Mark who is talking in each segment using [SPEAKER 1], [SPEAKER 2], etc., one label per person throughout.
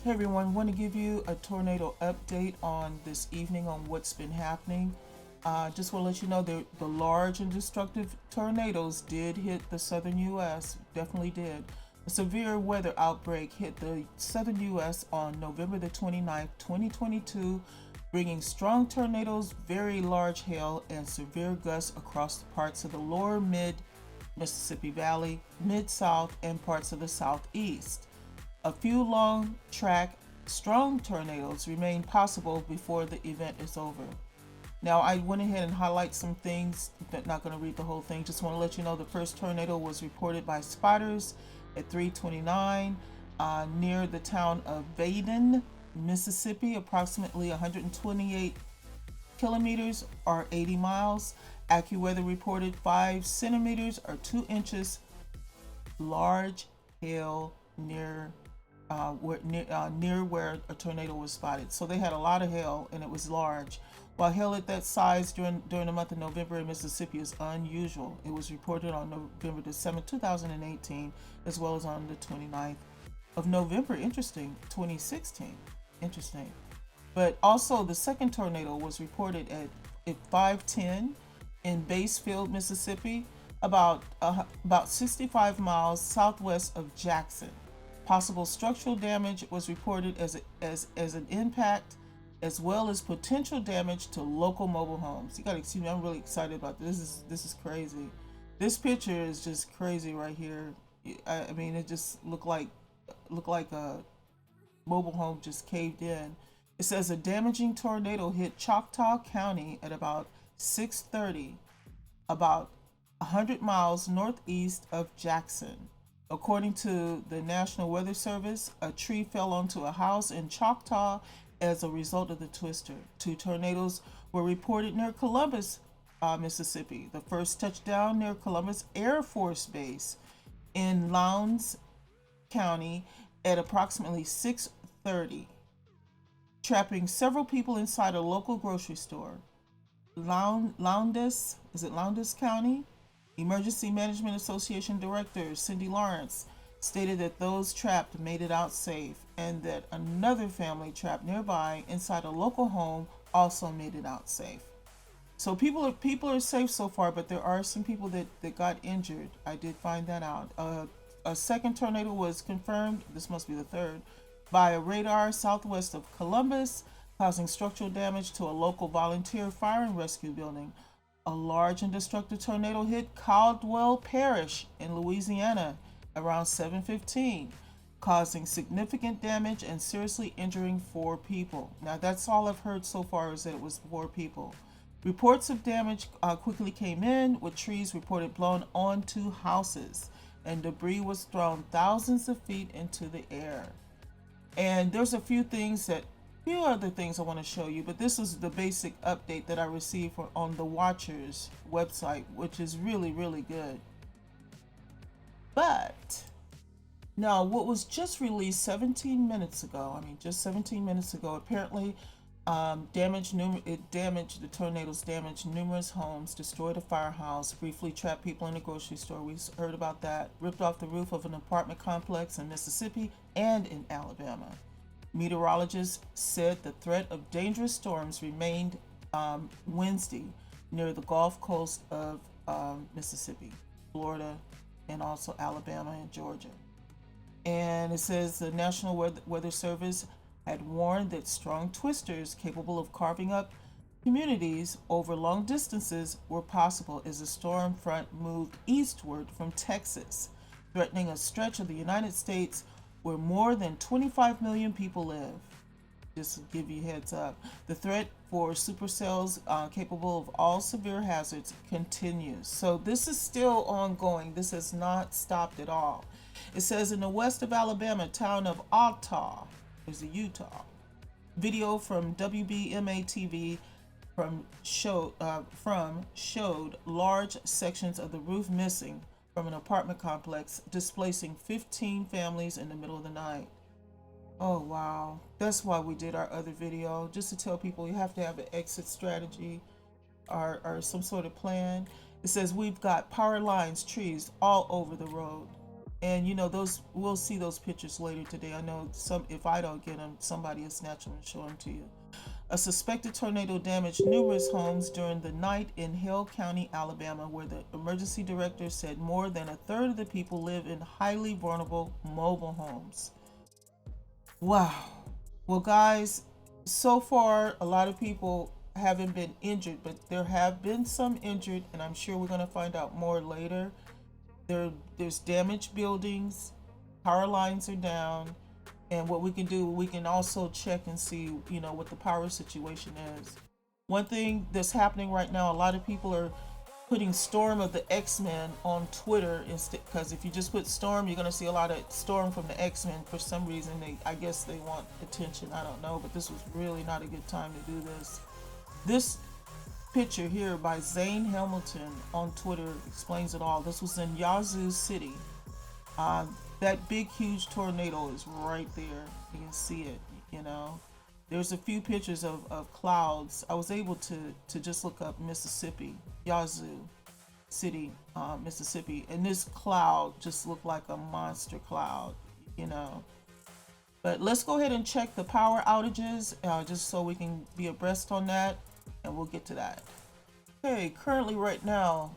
[SPEAKER 1] Hey everyone, want to give you a tornado update on this evening on what's been happening. Just want to let you know the large and destructive tornadoes did hit the southern U.S. Definitely did. A severe weather outbreak hit the southern U.S. on November the 29th, 2022, bringing strong tornadoes, very large hail, and severe gusts across parts of the lower mid Mississippi Valley, mid South, and parts of the Southeast. A few long track, strong tornadoes remain possible before the event is over. Now, I went ahead and highlight some things. Not going to read the whole thing. Just want to let you know the first tornado was reported by spotters at 3:29 near the town of Vaden, Mississippi, approximately 128 kilometers or 80 miles. AccuWeather reported 5 centimeters or 2 inches large hail near where a tornado was spotted. So they had a lot of hail and it was large. While hail at that size during the month of November in Mississippi is unusual, it was reported on November the 7th, 2018, as well as on the 29th of November. Interesting, 2016. Interesting. But also the second tornado was reported at 5:10 in Basefield, Mississippi, about 65 miles southwest of Jackson. Possible structural damage was reported as an impact, as well as potential damage to local mobile homes. You gotta excuse me, I'm really excited about this. This is crazy. This picture is just crazy right here. I mean, it just looked like a mobile home just caved in. It says a damaging tornado hit Choctaw County at about 6:30, about 100 miles northeast of Jackson. According to the National Weather Service, a tree fell onto a house in Choctaw as a result of the twister. 2 tornadoes were reported near Columbus, Mississippi. The first touched down near Columbus Air Force Base in Lowndes County at approximately 6:30, trapping several people inside a local grocery store. Lowndes, is it Lowndes County? Emergency Management Association Director Cindy Lawrence stated that those trapped made it out safe and that another family trapped nearby inside a local home also made it out safe. So people are safe so far, but there are some people that got injured. I did find that out. A second tornado was confirmed, this must be the third, by a radar southwest of Columbus, causing structural damage to a local volunteer fire and rescue building. A large and destructive tornado hit Caldwell Parish in Louisiana around 7:15, causing significant damage and seriously injuring 4 people. Now, that's all I've heard so far, is that it was 4 people. Reports of damage quickly came in, with trees reported blown onto houses, and debris was thrown thousands of feet into the air. And there's a few other things I want to show you, but this is the basic update that I received on the Watchers website, which is really, really good. But now, what was just released 17 minutes ago, just 17 minutes ago, apparently the tornadoes damaged numerous homes, destroyed a firehouse, briefly trapped people in a grocery store. We heard about that. Ripped off the roof of an apartment complex in Mississippi and in Alabama. Meteorologists said the threat of dangerous storms remained Wednesday near the Gulf Coast of Mississippi, Florida, and also Alabama and Georgia. And it says the National Weather Service had warned that strong twisters capable of carving up communities over long distances were possible as the storm front moved eastward from Texas, threatening a stretch of the United States where more than 25 million people live. Just to give you a heads up, the threat for supercells capable of all severe hazards continues. So this is still ongoing. This has not stopped at all. It says in the west of Alabama, town of Eutaw, there's a Eutaw. Video from WBMA TV showed large sections of the roof missing from an apartment complex, displacing 15 families in the middle of the night. Oh wow, that's why we did our other video, just to tell people you have to have an exit strategy or some sort of plan. It says we've got power lines, trees all over the road, And you know, those, we'll see those pictures later today. I know some, if I don't get them, somebody will snatch them and show them to you. A suspected tornado damaged numerous homes during the night in Hill County, Alabama, where the emergency director said more than a third of the people live in highly vulnerable mobile homes. Wow. Well, guys, so far a lot of people haven't been injured, but there have been some injured, and I'm sure we're going to find out more later. There's damaged buildings, power lines are down, and what we can do, we can also check and see, you know, what the power situation is. One thing that's happening right now, a lot of people are putting Storm of the X-Men on Twitter instead, because if you just put Storm, you're going to see a lot of Storm from the X-Men. For some reason, I guess they want attention, I don't know, but this was really not a good time to do this. This picture here by Zane Hamilton on Twitter explains it all. This was in Yazoo City. That big huge tornado is right there. You can see it, you know. There's a few pictures of clouds. I was able to just look up Mississippi, Yazoo City, Mississippi, and this cloud just looked like a monster cloud, you know. But let's go ahead and check the power outages, just so we can be abreast on that, and we'll get to that. Okay, currently right now,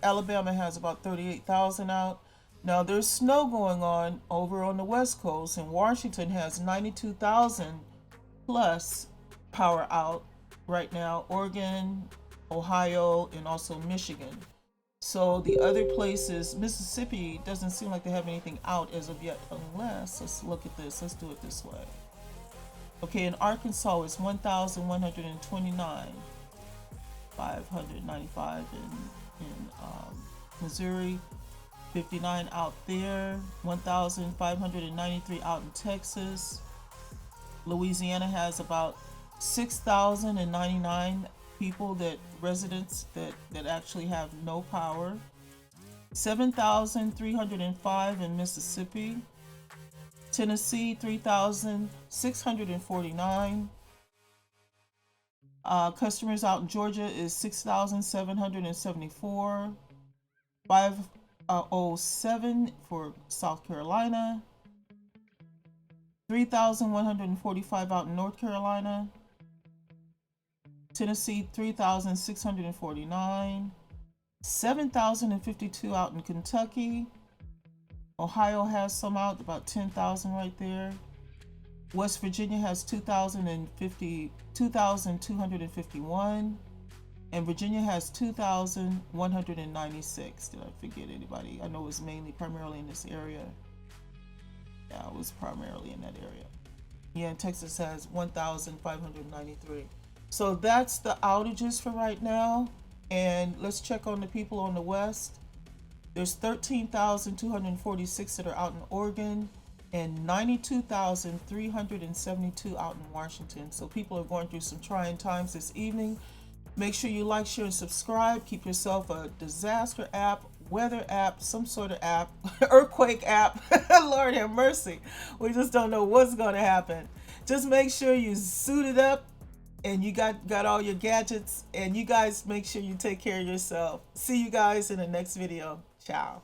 [SPEAKER 1] Alabama has about 38,000 out. Now there's snow going on over on the West Coast, and Washington has 92,000 plus power out right now. Oregon, Ohio, and also Michigan. So the other places, Mississippi doesn't seem like they have anything out as of yet, unless, let's look at this, let's do it this way. Okay, in Arkansas it's 1,129, 595 in Missouri, 59 out there, 1,593 out in Texas. Louisiana has about 6,099 people, residents that actually have no power. 7,305 in Mississippi. Tennessee, 3,649. Customers out in Georgia is 6,774. 507 for South Carolina. 3,145 out in North Carolina. Tennessee, 3,649. 7,052 out in Kentucky. Ohio has some out, about 10,000 right there. West Virginia has 2,251. And Virginia has 2,196. Did I forget anybody? I know it was primarily in this area. Yeah, it was primarily in that area. Yeah, and Texas has 1,593. So that's the outages for right now. And let's check on the people on the West. There's 13,246 that are out in Oregon and 92,372 out in Washington. So people are going through some trying times this evening. Make sure you like, share, and subscribe. Keep yourself a disaster app, weather app, some sort of app, earthquake app. Lord have mercy. We just don't know what's going to happen. Just make sure you suited up and you got all your gadgets, and you guys make sure you take care of yourself. See you guys in the next video. Ciao.